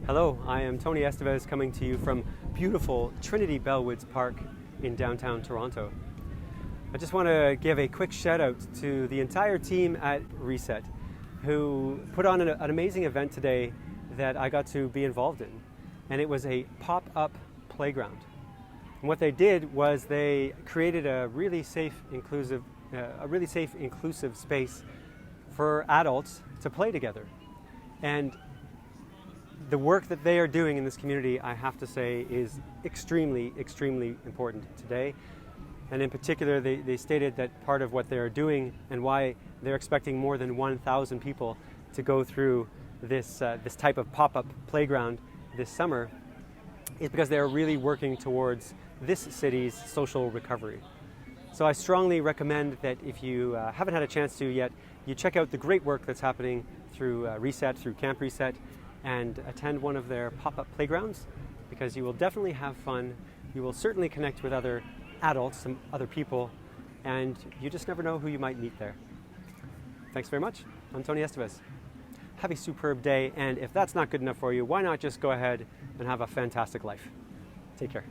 Hello, I am Tony Esteves coming to you from beautiful Trinity Bellwoods Park in downtown Toronto. I just want to give a quick shout out to the entire team at Reset who put on an amazing event today that I got to be involved in. And it was a pop-up playground. And what they did was they created a really safe, inclusive space for adults to play together. And the work that they are doing in this community, I have to say, is extremely, extremely important today. And in particular, they stated that part of what they're doing and why they're expecting more than 1,000 people to go through this type of pop-up playground this summer is because they're really working towards this city's social recovery. So I strongly recommend that if you haven't had a chance to yet, you check out the great work that's happening through Reset, through Camp Reset, and attend one of their pop-up playgrounds, because you will definitely have fun. You will certainly connect with other adults, some other people, and you just never know who you might meet there. Thanks very much. I'm Tony Esteves. Have a superb day, and if that's not good enough for you, why not just go ahead and have a fantastic life? Take care.